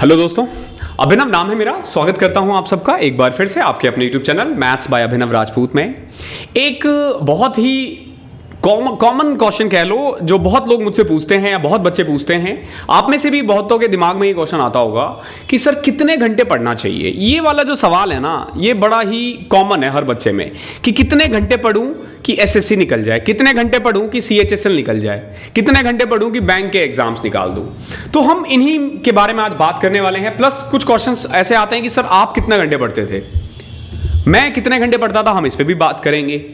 Hello दोस्तों, अभिनव नाम है मेरा। स्वागत करता हूं आप सबका एक बार फिर से आपके अपने यूट्यूब चैनल मैथ्स बाय अभिनव राजपूत में। एक बहुत ही कॉमन क्वेश्चन कह लो जो बहुत लोग मुझसे पूछते हैं या बहुत बच्चे पूछते हैं, आप में से भी बहुतों के दिमाग में ये क्वेश्चन आता होगा कि सर कितने घंटे पढ़ना चाहिए। ये वाला जो सवाल है ना, ये बड़ा ही कॉमन है हर बच्चे में कि कितने घंटे पढ़ूं कि एसएससी निकल जाए, कितने घंटे पढ़ूं कि सीएचएसएल निकल जाए, कितने घंटे पढ़ूं कि बैंक के एग्जाम्स निकाल दूं। तो हम इन्हीं के बारे में आज बात करने वाले हैं। प्लस कुछ क्वेश्चंस ऐसे आते हैं कि सर आप कितने घंटे पढ़ते थे, मैं कितने घंटे पढ़ता था, हम इस पर भी बात करेंगे।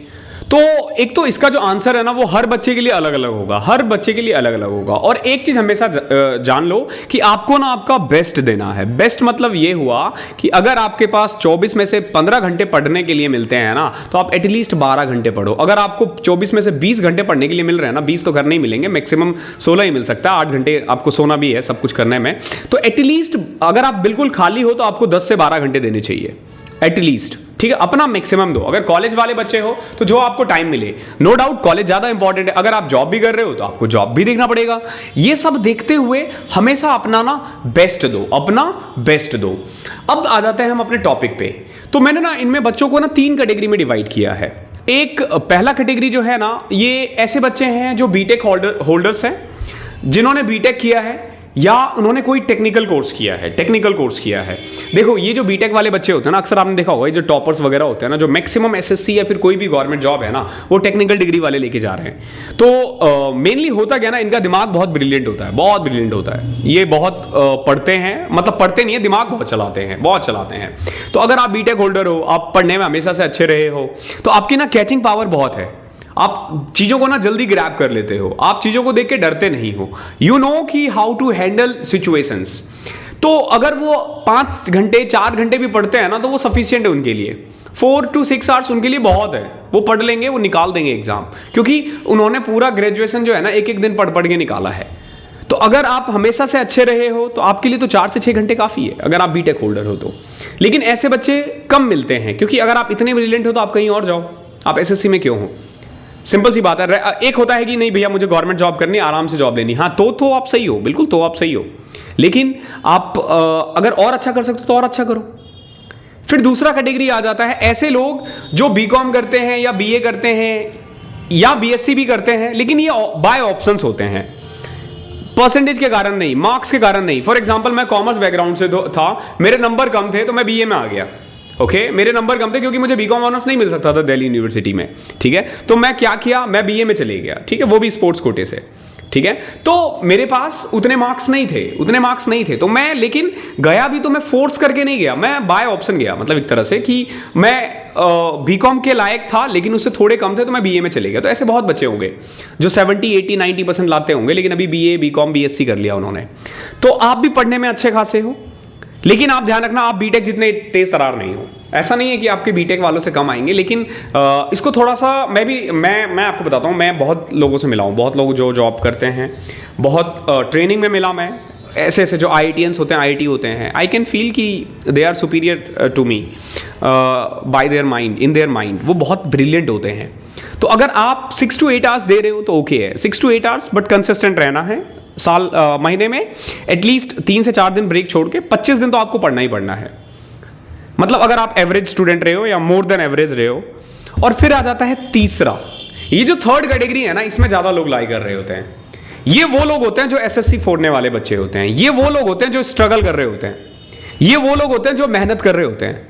तो एक तो इसका जो आंसर है ना, वो हर बच्चे के लिए अलग अलग होगा, हर बच्चे के लिए अलग अलग होगा। और एक चीज हमेशा जान लो कि आपको ना आपका बेस्ट देना है। बेस्ट मतलब ये हुआ कि अगर आपके पास 24 में से 15 घंटे पढ़ने के लिए मिलते हैं ना, तो आप एटलीस्ट 12 घंटे पढ़ो। अगर आपको 24 में से 20 घंटे पढ़ने के लिए मिल रहे हैं ना, 20 तो घर नहीं मिलेंगे, मैक्सिमम 16 ही मिल सकता है, 8 घंटे आपको सोना भी है सब कुछ करने में। तो एटलीस्ट अगर आप बिल्कुल खाली हो तो आपको 10 से 12 घंटे देने चाहिए एटलीस्ट, ठीक है। अपना मैक्सिमम दो। अगर कॉलेज वाले बच्चे हो तो जो आपको टाइम मिले, नो डाउट कॉलेज ज्यादा इंपॉर्टेंट है। अगर आप जॉब भी कर रहे हो तो आपको जॉब भी देखना पड़ेगा। ये सब देखते हुए हमेशा अपना ना बेस्ट दो, अपना बेस्ट दो। अब आ जाते हैं हम अपने टॉपिक पे। तो मैंने ना इनमें बच्चों को ना 3 कैटेगरी में डिवाइड किया है। एक पहला कैटेगरी जो है ना, ये ऐसे बच्चे हैं जो बीटेक होल्डर्स हैं, जिन्होंने बीटेक किया है या उन्होंने कोई टेक्निकल कोर्स किया है। देखो ये जो बीटेक वाले बच्चे होते हैं ना, अक्सर आपने देखा होगा, ये जो टॉपर्स वगैरह होते हैं ना, जो मैक्सिमम एसएससी या फिर कोई भी गवर्नमेंट जॉब है ना, वो टेक्निकल डिग्री वाले लेके जा रहे हैं। तो मेनली होता क्या ना, इनका दिमाग बहुत ब्रिलियंट होता है। ये बहुत पढ़ते हैं, मतलब पढ़ते नहीं है, दिमाग बहुत चलाते हैं। तो अगर आप बीटेक होल्डर हो, आप पढ़ने में हमेशा से अच्छे रहे हो, तो आपकी ना कैचिंग पावर बहुत है। आप चीजों को ना जल्दी ग्रैब कर लेते हो, आप चीजों को देख के डरते नहीं हो। यू नो कि हाउ टू हैंडल सिचुएशंस। तो अगर वो 5 घंटे 4 घंटे भी पढ़ते हैं ना, तो वो सफिशिएंट है उनके लिए। 4 to 6 आवर्स उनके लिए बहुत है। वो पढ़ लेंगे, वो निकाल देंगे एग्जाम, क्योंकि उन्होंने पूरा ग्रेजुएशन जो है ना एक दिन पढ़ के निकाला है। तो अगर आप हमेशा से अच्छे रहे हो तो आपके लिए तो 4 से 6 घंटे काफी है, अगर आप बीटेक होल्डर हो तो। लेकिन ऐसे बच्चे कम मिलते हैं, क्योंकि अगर आप इतने ब्रिलियंट हो तो आप कहीं और जाओ, आप एसएससी में क्यों हो। सिंपल सी बात है। एक होता है कि नहीं भैया मुझे गवर्नमेंट जॉब करनी, आराम से जॉब लेनी, हाँ तो आप सही हो, बिल्कुल तो आप सही हो। लेकिन आप अगर और अच्छा कर सकते हो तो और अच्छा करो। फिर दूसरा कैटेगरी आ जाता है ऐसे लोग जो बीकॉम करते हैं या बीए करते हैं या बीएससी भी करते हैं, लेकिन ये बाय ऑप्शंस होते हैं, परसेंटेज के कारण नहीं, मार्क्स के कारण नहीं। फॉर एग्जाम्पल मैं कॉमर्स बैकग्राउंड से था, मेरे नंबर कम थे तो मैं बीए में आ गया। ओके, मेरे नंबर कम थे क्योंकि मुझे बीकॉम ऑनर्स नहीं मिल सकता था दिल्ली यूनिवर्सिटी में, ठीक है। तो मैं क्या किया, मैं बीए में चले गया, ठीक है, वो भी स्पोर्ट्स कोटे से, ठीक है। तो मेरे पास उतने मार्क्स नहीं थे, तो मैं लेकिन गया भी तो मैं फोर्स करके नहीं गया, मैं बाय ऑप्शन गया। मतलब एक तरह से कि मैं बीकॉम के लायक था लेकिन उससे थोड़े कम थे तो मैं बीए में चले गया। तो ऐसे बहुत बच्चे होंगे जो 70, 80, 90% लाते होंगे, लेकिन अभी बीए, बीकॉम, बीएससी कर लिया उन्होंने। तो आप भी पढ़ने में अच्छे खासे हो, लेकिन आप ध्यान रखना आप बीटेक जितने तेज तरार नहीं हो। ऐसा नहीं है कि आपके बीटेक वालों से कम आएंगे, लेकिन इसको थोड़ा सा मैं आपको बताता हूँ। मैं बहुत लोगों से मिला हूँ, बहुत लोग जो जॉब करते हैं, बहुत ट्रेनिंग में मिला मैं। ऐसे जो IITians होते हैं, IIT होते हैं, आई कैन फील कि they are superior to me by their mind, in their mind. वो बहुत ब्रिलियंट होते हैं। तो अगर आप 6 to 8 आवर्स दे रहे हो तो ओके है, 6 to 8 आवर्स, बट कंसिस्टेंट रहना है। महीने में एटलीस्ट 3 से 4 दिन ब्रेक छोड़ के 25 दिन तो आपको पढ़ना ही पढ़ना है। मतलब अगर आप एवरेज स्टूडेंट रहे हो या मोर देन एवरेज रहे हो। और फिर आ जाता है तीसरा, ये जो थर्ड कैटेगरी है ना, इसमें ज्यादा लोग लाई कर रहे होते हैं। ये वो लोग होते हैं जो एसएससी फोड़ने वाले बच्चे होते हैं, ये वो लोग होते हैं जो स्ट्रगल कर रहे होते हैं, ये वो लोग होते हैं जो मेहनत कर रहे होते हैं।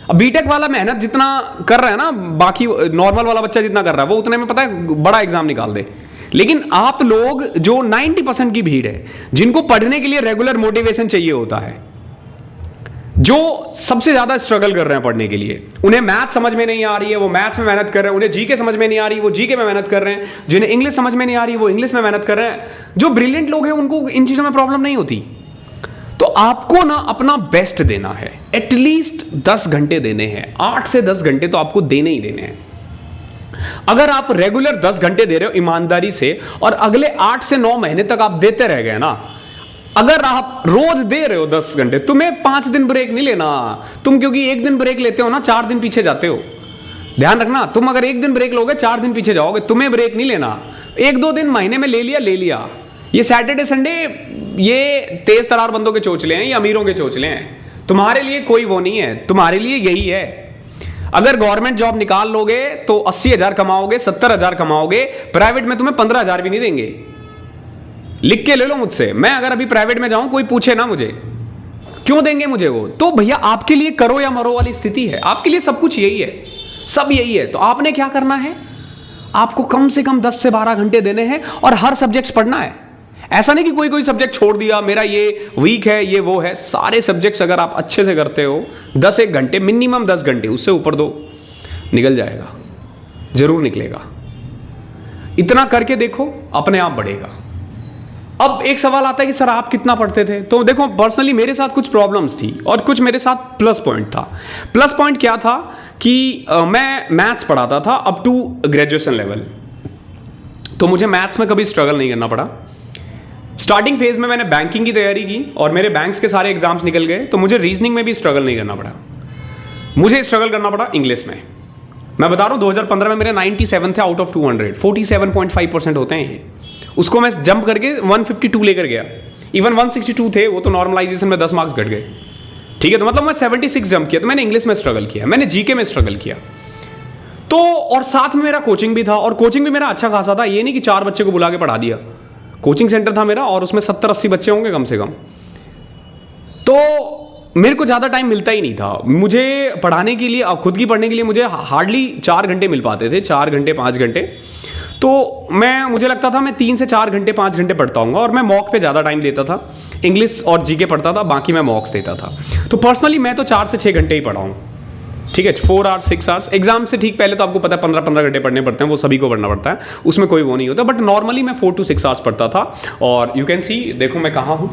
अब बीटेक वाला मेहनत जितना कर रहा है ना, बाकी नॉर्मल वाला बच्चा जितना कर रहा है, वो उतने में पता है बड़ा एग्जाम निकाल दे। लेकिन आप लोग जो 90% की भीड़ है, जिनको पढ़ने के लिए रेगुलर मोटिवेशन चाहिए होता है, जो सबसे ज्यादा स्ट्रगल कर रहे हैं पढ़ने के लिए, उन्हें मैथ समझ में नहीं आ रही है, वो मैथ्स में मेहनत कर रहे हैं, उन्हें जीके समझ में नहीं आ रही, वो जीके में मेहनत कर रहे हैं, जिन्हें इंग्लिश समझ में नहीं आ रही, वो इंग्लिश में मेहनत कर रहे हैं। जो ब्रिलियंट लोग हैं उनको इन चीजों में प्रॉब्लम नहीं होती। तो आपको ना अपना बेस्ट देना है, एटलीस्ट 10 घंटे देने हैं, 8 से 10 घंटे तो आपको देने ही देने हैं। अगर आप रेगुलर 10 घंटे दे रहे हो ईमानदारी से, और अगले 8 से 9 महीने तक आप देते रह गए ना, अगर आप रोज दे रहे हो 10 घंटे, तुम्हें 5 दिन ब्रेक नहीं लेना। तुम क्योंकि 1 दिन ब्रेक लेते हो ना, 4 दिन पीछे जाते हो। ध्यान रखना, तुम अगर 1 दिन ब्रेक लोगे 4 दिन पीछे जाओगे। तुम्हें ब्रेक नहीं लेना, 1-2 दिन महीने में ले लिया। ये सैटरडे संडे ये तेज तरार बंदों के चोचले हैं, ये अमीरों के चोचले हैं। तुम्हारे लिए कोई वो नहीं है, तुम्हारे लिए यही है। अगर गवर्नमेंट जॉब निकाल लोगे तो 80,000 कमाओगे, 70,000 कमाओगे, प्राइवेट में तुम्हें 15,000 भी नहीं देंगे। लिख के ले लो मुझसे, मैं अगर अभी प्राइवेट में जाऊं कोई पूछे ना मुझे, क्यों देंगे मुझे वो? तो भैया आपके लिए करो या मरो वाली स्थिति है, आपके लिए सब कुछ यही है, सब यही है। तो आपने क्या करना है, आपको कम से कम 10 से 12 घंटे देने हैं और हर सब्जेक्ट पढ़ना है। ऐसा नहीं कि कोई कोई सब्जेक्ट छोड़ दिया, मेरा ये वीक है, ये वो है। सारे सब्जेक्ट्स अगर आप अच्छे से करते हो 10-1 घंटे, मिनिमम 10 घंटे, उससे ऊपर दो, निकल जाएगा, जरूर निकलेगा। इतना करके देखो, अपने आप बढ़ेगा। अब एक सवाल आता है कि सर आप कितना पढ़ते थे? तो देखो पर्सनली मेरे साथ कुछ प्रॉब्लम्स थी और कुछ मेरे साथ प्लस पॉइंट था। प्लस पॉइंट क्या था कि मैं मैथ्स पढ़ाता था अप टू ग्रेजुएशन लेवल, तो मुझे मैथ्स में कभी स्ट्रगल नहीं करना पड़ा। स्टार्टिंग फेज में मैंने बैंकिंग की तैयारी की और मेरे बैंक्स के सारे एग्जाम्स निकल गए, तो मुझे रीजनिंग में भी स्ट्रगल नहीं करना पड़ा। मुझे स्ट्रगल करना पड़ा इंग्लिश में। मैं बता रहा हूँ 2015 में मेरे 97 थे आउट ऑफ 200, 47.5% होते हैं ये। उसको मैं जंप करके 152 लेकर गया। इवन 162 थे, वो तो नॉर्मलाइजेशन में 10 मार्क्स घट गए। ठीक है, तो मतलब मैं 76 जंप किया। तो मैंने इंग्लिश में स्ट्रगल किया, मैंने जीके में स्ट्रगल किया। तो और साथ में मेरा कोचिंग भी था, और कोचिंग भी मेरा अच्छा खासा था। ये नहीं कि 4 बच्चे को बुला के पढ़ा दिया। कोचिंग सेंटर था मेरा और उसमें 70-80 बच्चे होंगे कम से कम। तो मेरे को ज़्यादा टाइम मिलता ही नहीं था मुझे पढ़ाने के लिए। खुद की पढ़ने के लिए मुझे हार्डली 4 घंटे मिल पाते थे, 4 घंटे 5 घंटे। तो मुझे लगता था मैं 3 से 4 घंटे 5 घंटे पढ़ता हूँ, और मैं मॉक पे ज़्यादा टाइम देता था। इंग्लिश और जीके पढ़ता था, बाकी मैं मॉक्स देता था। तो पर्सनली मैं तो 4 से 6 घंटे ही पढ़ा हूँ। ठीक है, 4 आवर्स 6 आवर्स। एग्जाम से ठीक पहले तो आपको पता है 15-15 घंटे पढ़ने पड़ते हैं, वो सभी को पढ़ना पड़ता है, उसमें कोई वो नहीं होता। बट नॉर्मली मैं 4 to 6 आवर्स पढ़ता था। और यू कैन सी, देखो मैं कहाँ हूँ।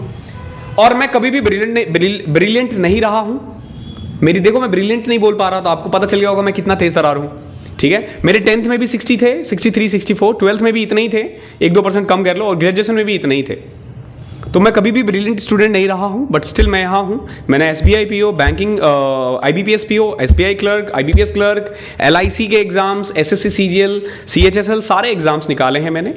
और मैं कभी भी ब्रिलियंट नहीं रहा हूँ। मेरी देखो, मैं ब्रिलियंट नहीं बोल पा रहा, तो आपको पता चल गया होगा मैं कितना तेज तरार हूँ। ठीक है, मेरे 10th में भी 60 थे, 63, 64, 12th में भी इतने ही थे, 1-2% कम कर लो, और ग्रेजुएशन में भी इतने ही थे। तो मैं कभी भी ब्रिलियंट स्टूडेंट नहीं रहा हूँ, बट स्टिल मैं यहाँ हूँ। मैंने SBI PO, banking, IBPS PO, SBI clerk, IBPS clerk, LIC के एग्जाम्स, SSC CGL, CHSL सारे एग्जाम्स निकाले हैं मैंने।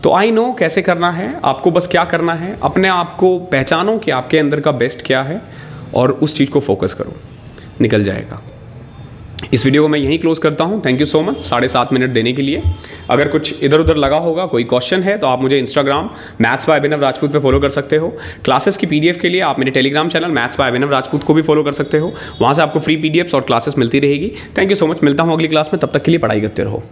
तो आई नो कैसे करना है। आपको बस क्या करना है, अपने आप को पहचानो कि आपके अंदर का बेस्ट क्या है, और उस चीज़ को फोकस करो, निकल जाएगा। इस वीडियो को मैं यहीं क्लोज करता हूं। Thank you so much 7.5 minute देने के लिए। अगर कुछ इधर उधर लगा होगा, कोई क्वेश्चन है, तो आप मुझे इंस्टाग्राम मैथ्स बाय अभिनव राजपूत पे फॉलो कर सकते हो। क्लासेस की PDF के लिए आप मेरे टेलीग्राम चैनल मैथ्स बाय अभिनव राजपूत को भी फॉलो कर सकते हो। वहाँ से आपको फ्री PDFs और क्लासेस मिलती रहेगी। Thank you so much. मिलता हूँ अगली क्लास में, तब तक के लिए पढ़ाई करते रहो।